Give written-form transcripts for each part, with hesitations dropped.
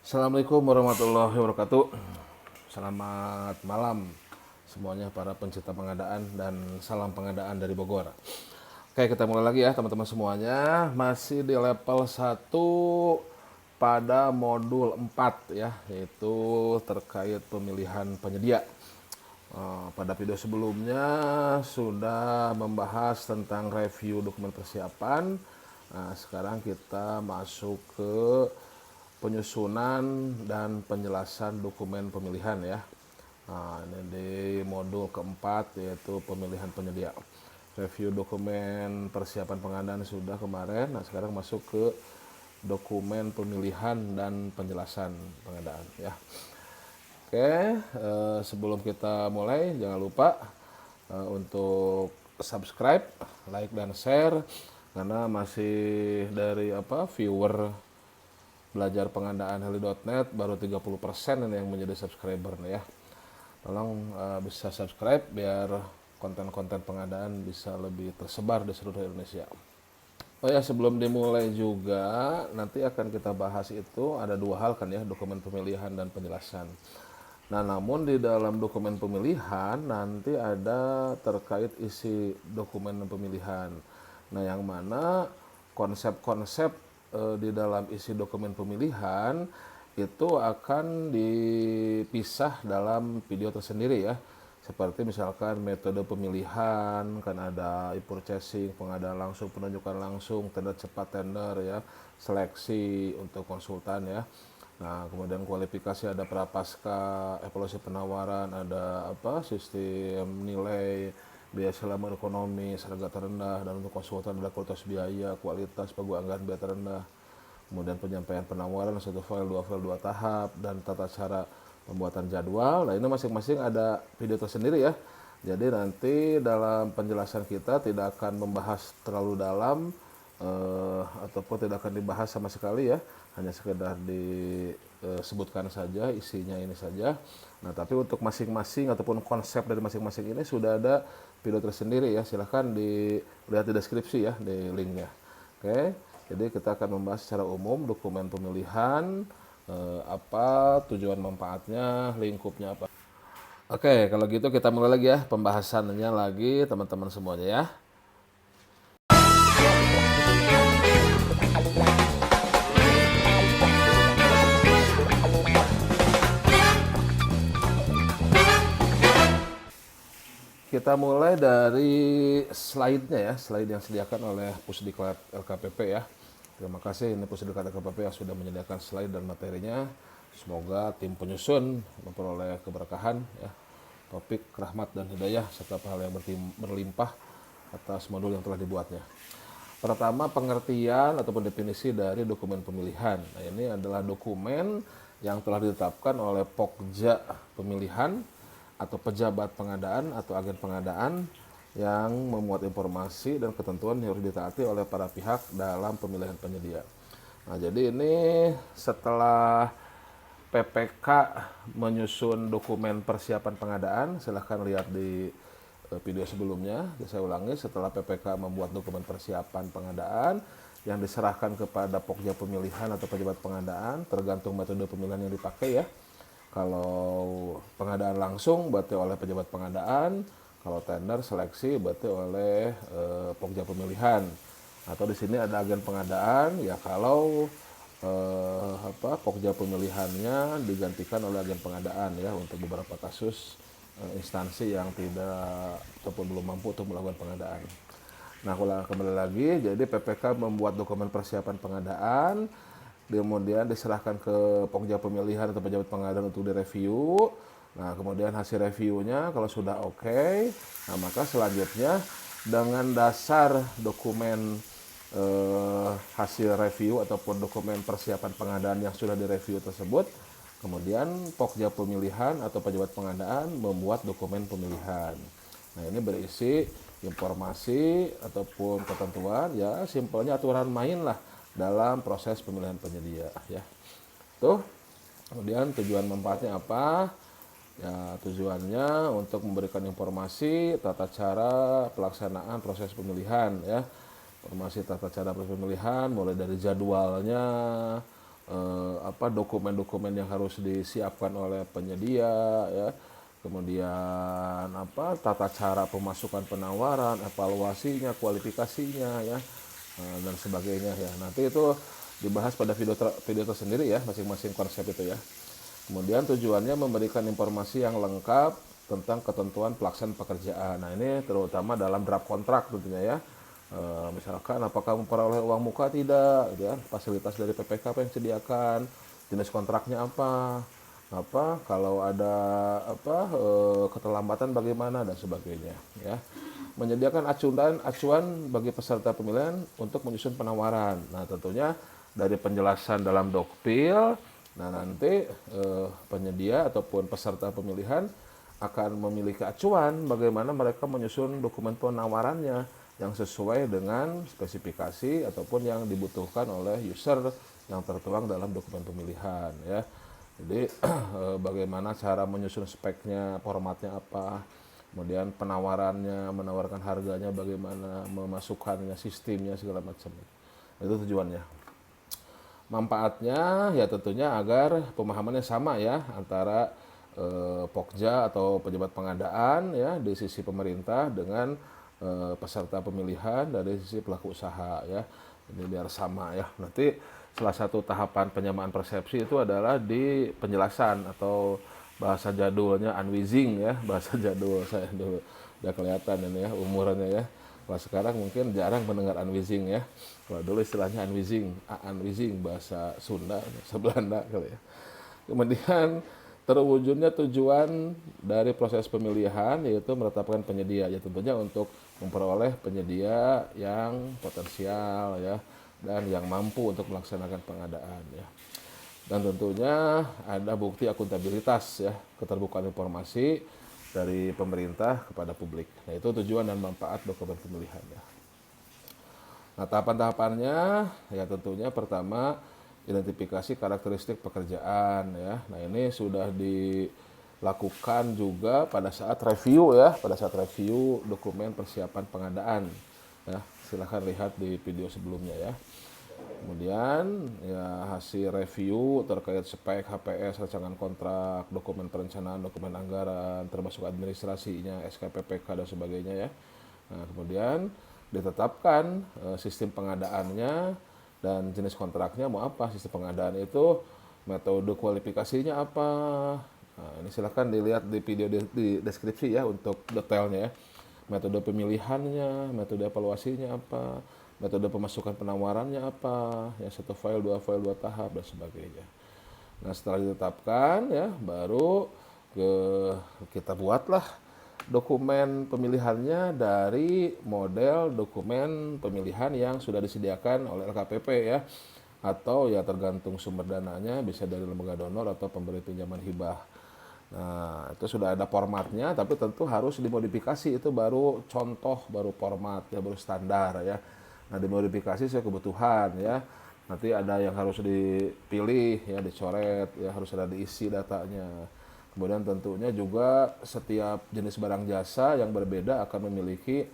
Assalamualaikum warahmatullahi wabarakatuh. Selamat malam semuanya para pencinta pengadaan dan salam pengadaan dari Bogor. Oke, kita mulai lagi ya teman-teman semuanya. Masih di level 1 pada modul 4 ya, yaitu terkait pemilihan penyedia. Pada video sebelumnya sudah membahas tentang review dokumen persiapan. Nah, sekarang kita masuk ke penyusunan dan penjelasan dokumen pemilihan ya. Nah, ini di modul keempat yaitu pemilihan penyedia. Review dokumen persiapan pengadaan sudah kemarin. Nah, sekarang masuk ke dokumen pemilihan dan penjelasan pengadaan ya. Oke, sebelum kita mulai jangan lupa untuk subscribe, like dan share karena masih dari viewer belajar pengadaan heli.net baru 30% ini yang menjadi subscriber nih ya. Tolong bisa subscribe biar konten-konten pengadaan bisa lebih tersebar di seluruh Indonesia. Oh ya, sebelum dimulai juga nanti akan kita bahas itu ada dua hal kan ya, dokumen pemilihan dan penjelasan. Nah, namun di dalam dokumen pemilihan nanti ada terkait isi dokumen pemilihan. Nah, yang mana konsep-konsep di dalam isi dokumen pemilihan itu akan dipisah dalam video tersendiri ya. Seperti misalkan metode pemilihan, kan ada e-purchasing, pengadaan langsung, penunjukan langsung, tender cepat tender ya, seleksi untuk konsultan ya. Nah, kemudian kualifikasi ada prapaskah, evaluasi penawaran, ada sistem nilai, biaya selama ekonomi, harga terendah, dan untuk konsultan ada kualitas biaya, kualitas, anggaran biaya terendah. Kemudian penyampaian penawaran, satu file, dua tahap, dan tata cara pembuatan jadwal. Nah, ini masing-masing ada video tersendiri ya. Jadi nanti dalam penjelasan kita tidak akan membahas terlalu dalam, ataupun tidak akan dibahas sama sekali ya, hanya sekedar disebutkan saja isinya ini saja. Nah, tapi untuk masing-masing ataupun konsep dari masing-masing ini sudah ada video tersendiri ya, silahkan dilihat di deskripsi ya, di linknya. Oke, jadi kita akan membahas secara umum dokumen pemilihan, apa tujuan manfaatnya, lingkupnya apa. Oke, kalau gitu kita mulai lagi ya pembahasannya lagi teman-teman semuanya ya. Kita mulai dari slide-nya ya, slide yang disediakan oleh Pusdiklat LKPP ya. Terima kasih ini Pusdiklat LKPP yang sudah menyediakan slide dan materinya. Semoga tim penyusun memperoleh keberkahan ya, topik, rahmat dan hidayah serta pahala yang berlimpah atas modul yang telah dibuatnya. Pertama, pengertian ataupun definisi dari dokumen pemilihan. Nah, ini adalah dokumen yang telah ditetapkan oleh Pokja pemilihan atau pejabat pengadaan atau agen pengadaan yang memuat informasi dan ketentuan yang harus ditaati oleh para pihak dalam pemilihan penyedia. Nah, jadi ini setelah PPK menyusun dokumen persiapan pengadaan, silahkan lihat di video sebelumnya. Saya ulangi, setelah PPK membuat dokumen persiapan pengadaan yang diserahkan kepada Pokja pemilihan atau pejabat pengadaan, tergantung metode pemilihan yang dipakai ya. Kalau pengadaan langsung berarti oleh pejabat pengadaan, kalau tender seleksi berarti oleh Pokja pemilihan. Atau di sini ada agen pengadaan ya, kalau Pokja pemilihannya digantikan oleh agen pengadaan ya untuk beberapa kasus instansi yang tidak ataupun belum mampu untuk melakukan pengadaan. Nah, kalau kembali lagi, jadi PPK membuat dokumen persiapan pengadaan, kemudian diserahkan ke Pokja pemilihan atau pejabat pengadaan untuk direview. Nah, kemudian hasil reviewnya kalau sudah oke, nah maka selanjutnya dengan dasar dokumen hasil review ataupun dokumen persiapan pengadaan yang sudah direview tersebut, kemudian Pokja pemilihan atau pejabat pengadaan membuat dokumen pemilihan. Nah, ini berisi informasi ataupun ketentuan ya, simpelnya aturan main lah dalam proses pemilihan penyedia ya. Tuh. Kemudian tujuan manfaatnya apa? Ya, tujuannya untuk memberikan informasi tata cara pelaksanaan proses pemilihan ya. Informasi tata cara proses pemilihan mulai dari jadwalnya, dokumen-dokumen yang harus disiapkan oleh penyedia ya, kemudian tata cara pemasukan penawaran, evaluasinya, kualifikasinya ya, dan sebagainya ya. Nanti itu dibahas pada video tersendiri ya, masing-masing konsep itu ya. Kemudian tujuannya memberikan informasi yang lengkap tentang ketentuan pelaksanaan pekerjaan. Nah ini terutama dalam draft kontrak tentunya ya. Misalkan apakah memperoleh uang muka tidak, gitu ya, fasilitas dari PPK apa yang disediakan, jenis kontraknya apa kalau ada keterlambatan bagaimana dan sebagainya ya. Menyediakan acuan bagi peserta pemilihan untuk menyusun penawaran. Nah tentunya dari penjelasan dalam dokpil, nah nanti penyedia ataupun peserta pemilihan akan memiliki acuan bagaimana mereka menyusun dokumen penawarannya yang sesuai dengan spesifikasi ataupun yang dibutuhkan oleh user yang tertuang dalam dokumen pemilihan ya. Jadi bagaimana cara menyusun speknya, formatnya apa, kemudian penawarannya, menawarkan harganya bagaimana, memasukkannya, sistemnya segala macam. Itu tujuannya. Manfaatnya ya tentunya agar pemahamannya sama ya antara Pokja atau pejabat pengadaan ya di sisi pemerintah dengan peserta pemilihan dari sisi pelaku usaha ya. Ini biar sama ya. Nanti salah satu tahapan penyamaan persepsi itu adalah di penjelasan atau bahasa jadulnya unwizing ya, bahasa jadul saya dulu udah kelihatan ini ya umurannya ya. Kalau sekarang mungkin jarang mendengar unwizing ya. Kalau dulu istilahnya unwizing bahasa Sunda, bahasa Belanda kali ya. Kemudian terwujudnya tujuan dari proses pemilihan yaitu menetapkan penyedia ya tentunya untuk memperoleh penyedia yang potensial ya dan yang mampu untuk melaksanakan pengadaan ya. Dan tentunya ada bukti akuntabilitas ya, keterbukaan informasi dari pemerintah kepada publik. Nah, itu tujuan dan manfaat dokumen pemilihan ya. Nah, tahapan-tahapannya ya tentunya pertama identifikasi karakteristik pekerjaan ya. Nah, ini sudah dilakukan juga pada saat review ya, pada saat review dokumen persiapan pengadaan ya. Silahkan lihat di video sebelumnya ya. Kemudian ya hasil review terkait spek, HPS, rancangan kontrak, dokumen perencanaan, dokumen anggaran, termasuk administrasinya, SKPPK dan sebagainya ya. Nah, kemudian ditetapkan sistem pengadaannya dan jenis kontraknya mau apa, sistem pengadaan itu, metode kualifikasinya apa. Nah, ini silahkan dilihat di video di deskripsi ya untuk detailnya ya. Metode pemilihannya, metode evaluasinya apa, metode pemasukan penawarannya apa, ya satu file, dua tahap dan sebagainya. Nah setelah ditetapkan ya baru kita buatlah dokumen pemilihannya dari model dokumen pemilihan yang sudah disediakan oleh LKPP ya, atau ya tergantung sumber dananya bisa dari lembaga donor atau pemberi pinjaman hibah. Nah itu sudah ada formatnya tapi tentu harus dimodifikasi, itu baru contoh, baru format ya, baru standar ya. Nah dimodifikasi sesuai kebutuhan ya, nanti ada yang harus dipilih ya, dicoret ya, harus ada diisi datanya. Kemudian tentunya juga setiap jenis barang jasa yang berbeda akan memiliki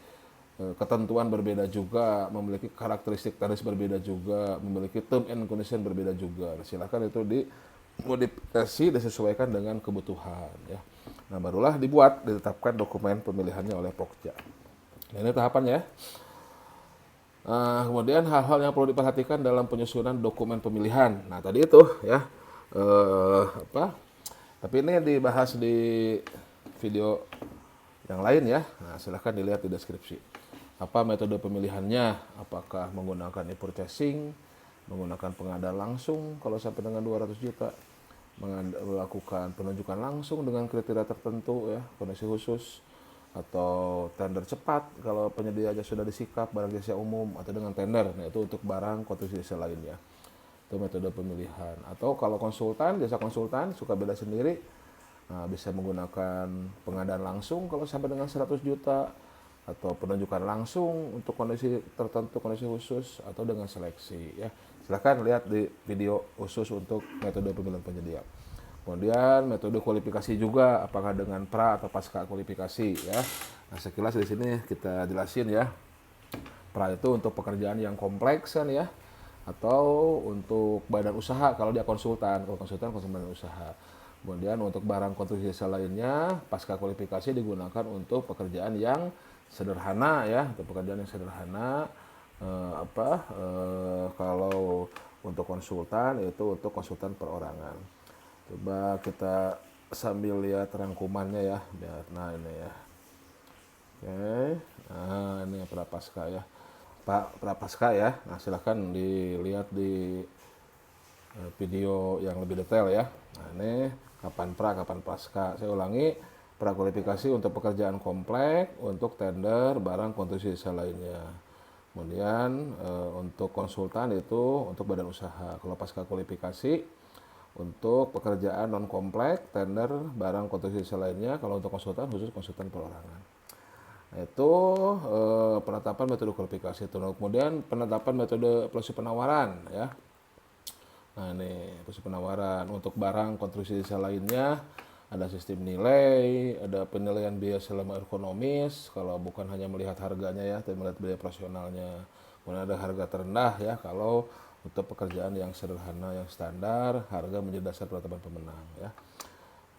ketentuan berbeda juga, memiliki karakteristik teknis berbeda juga, memiliki term and condition berbeda juga. Nah, silakan itu dimodifikasi disesuaikan dengan kebutuhan ya. Nah barulah ditetapkan dokumen pemilihannya oleh Pokja. Nah ini tahapannya. Nah, kemudian hal-hal yang perlu diperhatikan dalam penyusunan dokumen pemilihan. Nah tadi itu ya tapi ini dibahas di video yang lain ya. Nah silahkan dilihat di deskripsi. Apa metode pemilihannya? Apakah menggunakan e-purchasing, menggunakan pengadaan langsung kalau sampai dengan 200 juta, melakukan penunjukan langsung dengan kriteria tertentu ya, kondisi khusus, atau tender cepat kalau penyedia aja sudah disikap barang jasa umum, atau dengan tender. Nah itu untuk barang kondisi jasa lainnya. Itu metode pemilihan. Atau kalau konsultan, jasa konsultan suka beda sendiri. Nah, bisa menggunakan pengadaan langsung kalau sampai dengan 100 juta, atau penunjukan langsung untuk kondisi tertentu, kondisi khusus, atau dengan seleksi ya. Silahkan lihat di video khusus untuk metode pemilihan penyedia. Kemudian metode kualifikasi juga, apakah dengan pra atau pasca kualifikasi ya. Nah, sekilas di sini kita jelasin ya. Pra itu untuk pekerjaan yang kompleks kan ya. atau untuk badan usaha kalau dia konsultan, kalau konsultan badan usaha. Kemudian untuk barang konstruksi jasa lainnya pasca kualifikasi digunakan untuk pekerjaan yang sederhana ya, untuk pekerjaan yang sederhana. Kalau untuk konsultan itu untuk konsultan perorangan. Coba kita sambil lihat rangkumannya ya, biar nah ini ya. Oke, nah ini prapaskah ya, Pak Prapaskah ya. Nah silahkan dilihat di video yang lebih detail ya. Nah ini kapan pra, kapan pasca. Saya ulangi, prakualifikasi untuk pekerjaan kompleks, untuk tender, barang konstruksi jasa lainnya. Kemudian untuk konsultan itu untuk badan usaha. Kalau pasca kualifikasi untuk pekerjaan non kompleks, tender, barang konstruksi jasa lainnya. Kalau untuk konsultan khusus konsultan perorangan. Nah, itu penetapan metode kualifikasi itu. Nah, kemudian penetapan metode proses penawaran ya. Nah ini proses penawaran untuk barang konstruksi jasa lainnya ada sistem nilai, ada penilaian biaya selama ekonomis, kalau bukan hanya melihat harganya ya, tapi melihat biaya operasionalnya. Kemudian ada harga terendah ya, kalau untuk pekerjaan yang sederhana, yang standar, harga menjadi dasar penetapan pemenang ya.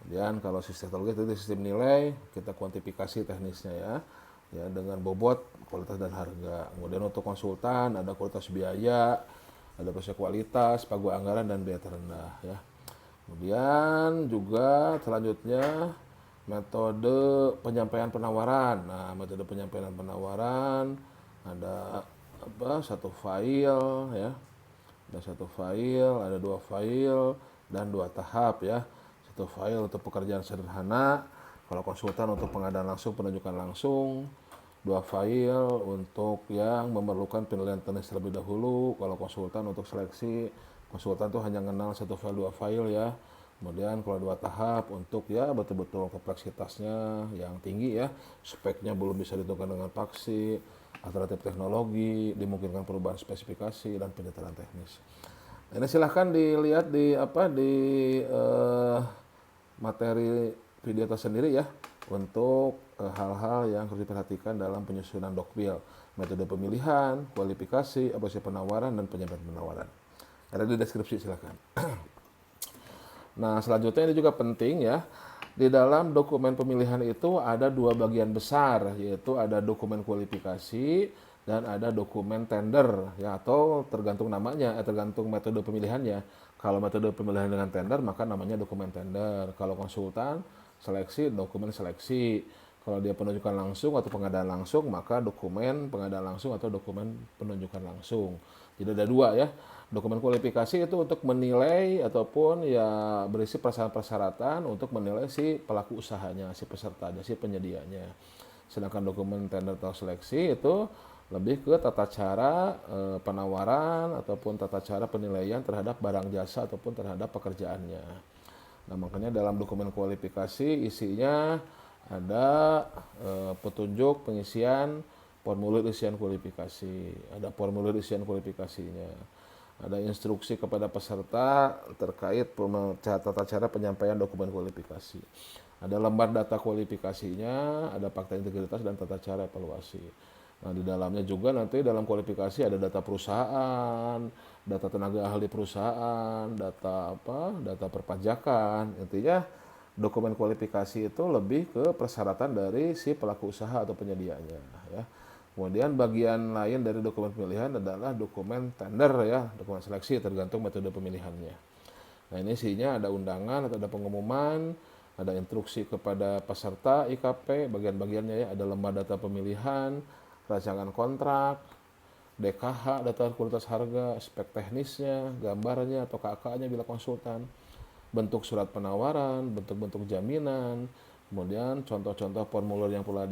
Kemudian kalau sistem teknologi itu sistem nilai, kita kuantifikasi teknisnya ya dengan bobot, kualitas dan harga. Kemudian untuk konsultan ada kualitas biaya, ada proses kualitas, pagu anggaran dan biaya terendah ya. Kemudian juga selanjutnya metode penyampaian penawaran. Nah, metode penyampaian penawaran ada satu file ya. Ada satu file, ada dua file dan dua tahap ya. Satu file untuk pekerjaan sederhana, kalau konsultan untuk pengadaan langsung, penunjukan langsung. Dua file untuk yang memerlukan penilaian teknis terlebih dahulu, kalau konsultan untuk seleksi, konsultan tuh hanya kenal satu file, dua file ya. Kemudian kalau dua tahap untuk ya betul-betul kompleksitasnya yang tinggi ya, speknya belum bisa ditentukan dengan paksi, alternatif teknologi, dimungkinkan perubahan spesifikasi dan pendetaran teknis. Ini silahkan dilihat di materi video tersendiri ya untuk hal-hal yang harus diperhatikan dalam penyusunan dokpil, metode pemilihan, kualifikasi, proses penawaran dan penyampaian penawaran. Ada di deskripsi silahkan. Nah selanjutnya ini juga penting ya. Di dalam dokumen pemilihan itu ada dua bagian besar, yaitu ada dokumen kualifikasi dan ada dokumen tender ya, atau tergantung namanya, tergantung metode pemilihannya. Kalau metode pemilihan dengan tender maka namanya dokumen tender. Kalau konsultan seleksi, dokumen seleksi. Kalau dia penunjukan langsung atau pengadaan langsung maka dokumen pengadaan langsung atau dokumen penunjukan langsung. Jadi ada dua ya. Dokumen kualifikasi itu untuk menilai ataupun ya berisi persyaratan untuk menilai si pelaku usahanya, si pesertanya, si penyedianya. Sedangkan dokumen tender atau seleksi itu lebih ke tata cara penawaran ataupun tata cara penilaian terhadap barang jasa ataupun terhadap pekerjaannya. Nah makanya dalam dokumen kualifikasi isinya ada petunjuk pengisian formulir isian kualifikasi, ada formulir isian kualifikasinya. Ada instruksi kepada peserta terkait tata cara penyampaian dokumen kualifikasi. Ada lembar data kualifikasinya, ada fakta integritas dan tata cara evaluasi. Nah, di dalamnya juga nanti dalam kualifikasi ada data perusahaan, data tenaga ahli perusahaan, data perpajakan. Intinya dokumen kualifikasi itu lebih ke persyaratan dari si pelaku usaha atau penyedianya ya. Kemudian bagian lain dari dokumen pemilihan adalah dokumen tender ya, dokumen seleksi tergantung metode pemilihannya. Nah ini isinya ada undangan atau ada pengumuman, ada instruksi kepada peserta IKP, bagian-bagiannya ya, ada lembar data pemilihan, rancangan kontrak, DKH, data kualitas harga, spek teknisnya, gambarnya atau KK-nya bila konsultan, bentuk surat penawaran, bentuk-bentuk jaminan, kemudian contoh-contoh formulir yang perlu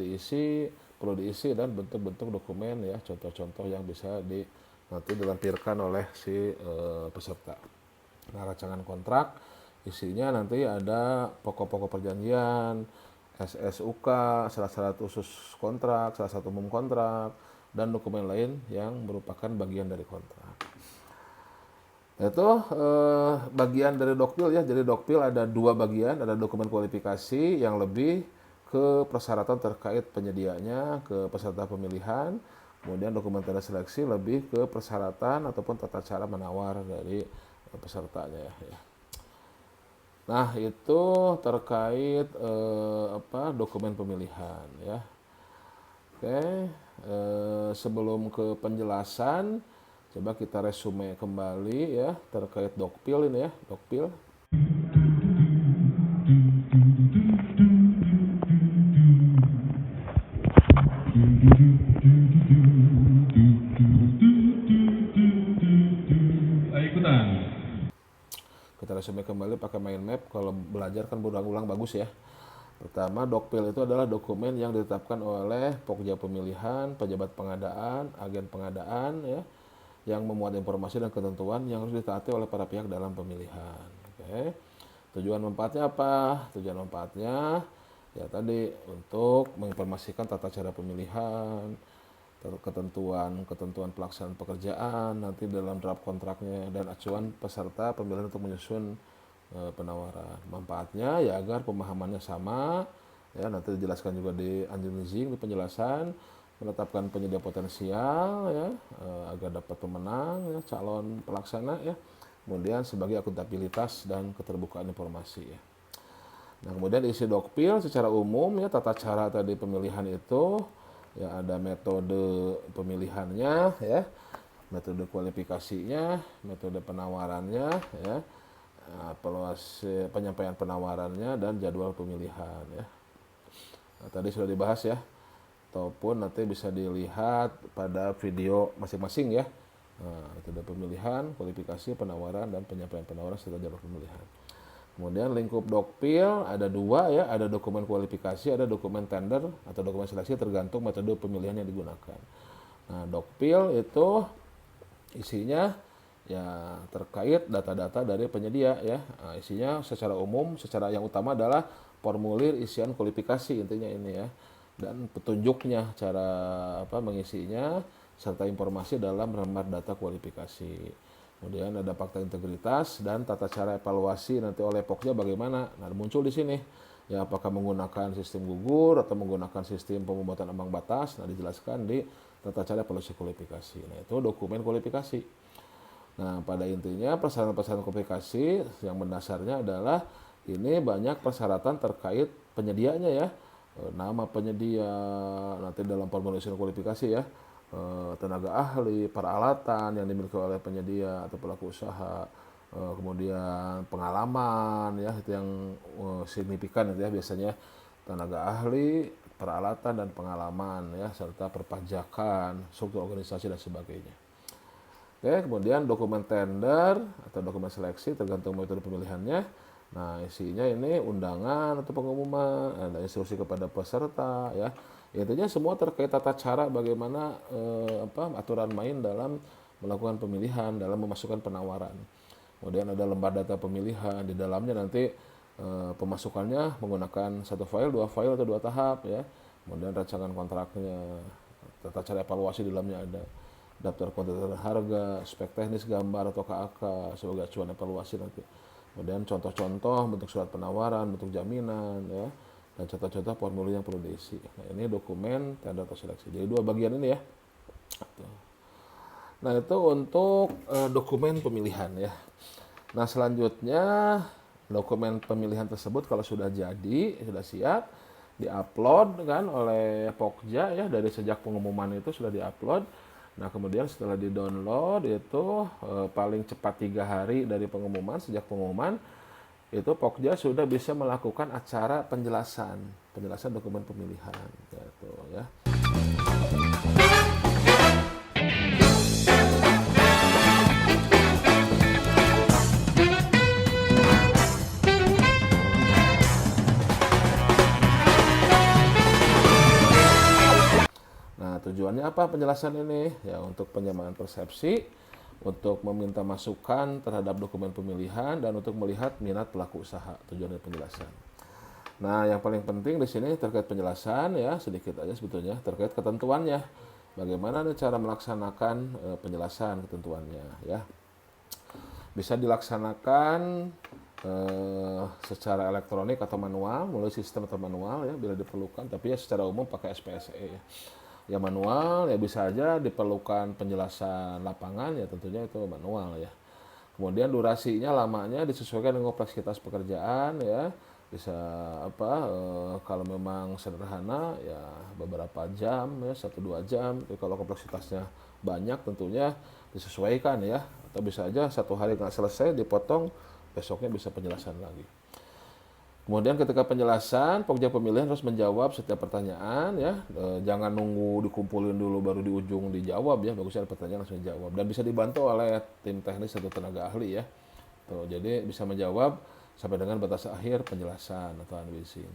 diisi dan bentuk-bentuk dokumen ya, contoh-contoh yang bisa nanti dilampirkan oleh si peserta. Nah, rancangan kontrak isinya nanti ada pokok-pokok perjanjian, SSUK, syarat-syarat khusus kontrak, syarat umum kontrak, dan dokumen lain yang merupakan bagian dari kontrak. Itu bagian dari dokpil ya. Jadi dokpil ada dua bagian, ada dokumen kualifikasi yang lebih ke persyaratan terkait penyedianya, ke peserta pemilihan. Kemudian dokumen tanda seleksi lebih ke persyaratan ataupun tata cara menawar dari pesertanya ya. Nah, itu terkait dokumen pemilihan ya. Oke, sebelum ke penjelasan, coba kita resume kembali ya terkait Dokpil ini ya, Dokpil. Kita resume kembali pakai mind map. Kalau belajar kan berulang-ulang bagus ya. Pertama, Dokpil itu adalah dokumen yang ditetapkan oleh Pokja Pemilihan, pejabat pengadaan, agen pengadaan ya, yang memuat informasi dan ketentuan yang harus ditaati oleh para pihak dalam pemilihan. Oke. Tujuan manfaatnya apa? Tujuan manfaatnya ya tadi untuk menginformasikan tata cara pemilihan, ketentuan pelaksanaan pekerjaan nanti dalam draft kontraknya, dan acuan peserta pemilihan untuk menyusun penawaran. Manfaatnya ya agar pemahamannya sama ya, nanti dijelaskan juga di anjing di penjelasan, menetapkan penyedia potensial ya, agar dapat pemenang ya, calon pelaksana ya, kemudian sebagai akuntabilitas dan keterbukaan informasi ya. Nah, kemudian isi Dokpil secara umum ya, tata cara tadi pemilihan itu ya, ada metode pemilihannya ya, metode kualifikasinya, metode penawarannya ya, evaluasi penyampaian penawarannya, dan jadwal pemilihan ya. Nah, tadi sudah dibahas ya, ataupun nanti bisa dilihat pada video masing-masing ya. Nah, metode pemilihan, kualifikasi, penawaran, dan penyampaian penawaran serta jadwal pemilihan. Kemudian lingkup Dokpil ada dua ya, ada dokumen kualifikasi, ada dokumen tender atau dokumen seleksi, tergantung metode pemilihan yang digunakan. Nah, Dokpil itu isinya ya terkait data-data dari penyedia ya. Nah, isinya secara umum, secara yang utama adalah formulir isian kualifikasi intinya ini ya, dan petunjuknya cara mengisinya serta informasi dalam lembar data kualifikasi. Kemudian ada fakta integritas dan tata cara evaluasi nanti oleh Pokja bagaimana. Nah, muncul di sini ya, apakah menggunakan sistem gugur atau menggunakan sistem pembuatan ambang batas. Nah, dijelaskan di tata cara evaluasi kualifikasi. Nah, itu dokumen kualifikasi. Nah, pada intinya persyaratan-persyaratan kualifikasi yang mendasarnya adalah ini banyak persyaratan terkait penyedianya ya, nama penyedia, nanti dalam formulir kualifikasi ya, tenaga ahli, peralatan yang dimiliki oleh penyedia atau pelaku usaha, kemudian pengalaman ya, itu yang signifikan itu ya, biasanya tenaga ahli, peralatan, dan pengalaman ya, serta perpajakan, struktur organisasi, dan sebagainya. Oke, kemudian dokumen tender atau dokumen seleksi tergantung metode pemilihannya. Nah, isinya ini undangan atau pengumuman, ada instruksi kepada peserta ya. Intinya semua terkait tata cara bagaimana aturan main dalam melakukan pemilihan, dalam memasukkan penawaran. Kemudian ada lembar data pemilihan, di dalamnya nanti pemasukannya menggunakan satu file, dua file, atau dua tahap ya. Kemudian rancangan kontraknya, tata cara evaluasi di dalamnya ada daftar kontrak harga, spek teknis, gambar atau KAK sebagai acuan evaluasi nanti. Kemudian contoh-contoh bentuk surat penawaran, bentuk jaminan ya, dan contoh-contoh formulir yang perlu diisi. Nah, ini dokumen tender atau seleksi. Jadi dua bagian ini ya. Nah, itu untuk dokumen pemilihan ya. Nah, selanjutnya dokumen pemilihan tersebut kalau sudah jadi, sudah siap, diupload kan oleh Pokja ya, dari sejak pengumuman itu sudah diupload. Nah, kemudian setelah di-download itu paling cepat 3 hari dari pengumuman, sejak pengumuman itu Pokja sudah bisa melakukan acara penjelasan dokumen pemilihan gitu ya. Nah, tujuannya apa penjelasan ini? Ya, untuk penyamaan persepsi, untuk meminta masukan terhadap dokumen pemilihan, dan untuk melihat minat pelaku usaha. Tujuan dari penjelasan. Nah, yang paling penting di sini terkait penjelasan ya, sedikit aja sebetulnya terkait ketentuannya. Bagaimana cara melaksanakan penjelasan ketentuannya ya. Bisa dilaksanakan secara elektronik atau manual, melalui sistem atau manual ya bila diperlukan, tapi ya secara umum pakai SPSE ya. ya manual, ya bisa aja diperlukan penjelasan lapangan, ya tentunya itu manual ya. Kemudian durasinya lamanya disesuaikan dengan kompleksitas pekerjaan ya. Bisa kalau memang sederhana ya beberapa jam ya, 1-2 jam. Tapi kalau kompleksitasnya banyak tentunya disesuaikan ya. Atau bisa aja satu hari nggak selesai dipotong, besoknya bisa penjelasan lagi. Kemudian ketika penjelasan, pekerja pemilihan harus menjawab setiap pertanyaan ya. Jangan nunggu dikumpulin dulu baru di ujung dijawab ya. Bagusnya ada pertanyaan langsung dijawab. Dan bisa dibantu oleh tim teknis atau tenaga ahli ya. Tuh, jadi bisa menjawab sampai dengan batas akhir penjelasan atau unwissing.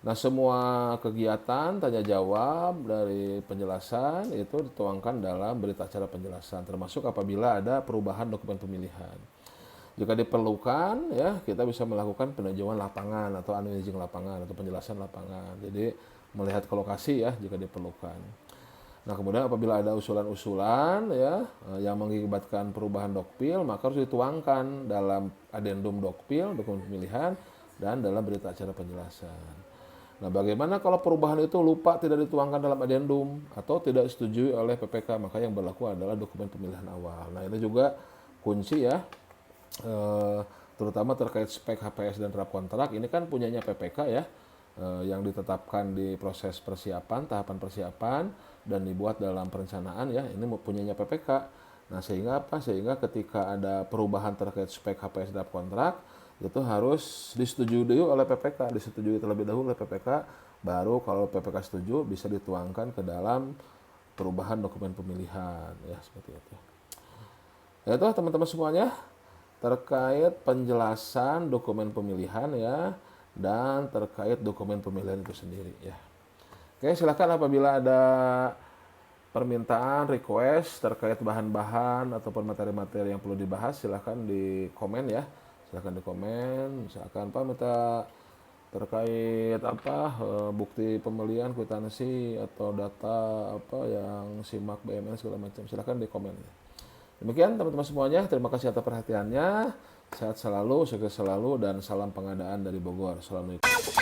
Nah, semua kegiatan tanya jawab dari penjelasan itu dituangkan dalam berita acara penjelasan, termasuk apabila ada perubahan dokumen pemilihan. Jika diperlukan, ya kita bisa melakukan peninjauan lapangan atau unwissing lapangan atau penjelasan lapangan. Jadi melihat ke lokasi ya jika diperlukan. Nah, kemudian apabila ada usulan-usulan ya yang mengakibatkan perubahan dokpil, maka harus dituangkan dalam adendum dokpil, dokumen pemilihan, dan dalam berita acara penjelasan. Nah, bagaimana kalau perubahan itu lupa tidak dituangkan dalam adendum atau tidak disetujui oleh PPK, maka yang berlaku adalah dokumen pemilihan awal. Nah, ini juga kunci ya, terutama terkait spek HPS dan draft kontrak. Ini kan punyanya PPK ya, yang ditetapkan di proses persiapan, tahapan persiapan, dan dibuat dalam perencanaan ya, ini punyanya PPK. Nah, sehingga apa? Sehingga ketika ada perubahan terkait spek HPS draft kontrak, itu harus disetujui dulu oleh PPK, disetujui terlebih dahulu oleh PPK, baru kalau PPK setuju bisa dituangkan ke dalam perubahan dokumen pemilihan ya, seperti itu. Ya itu teman-teman semuanya terkait penjelasan dokumen pemilihan ya, dan terkait dokumen pemilihan itu sendiri ya. Oke, silakan apabila ada permintaan, request terkait bahan-bahan ataupun materi-materi yang perlu dibahas, silakan di komen ya. Silakan di komen, misalkan Pak minta terkait bukti pembelian, kwitansi atau data yang simak BMN segala macam, silakan di komen. Demikian teman-teman semuanya, terima kasih atas perhatiannya. Sehat selalu, sukses selalu, dan salam pengadaan dari Bogor. Assalamualaikum.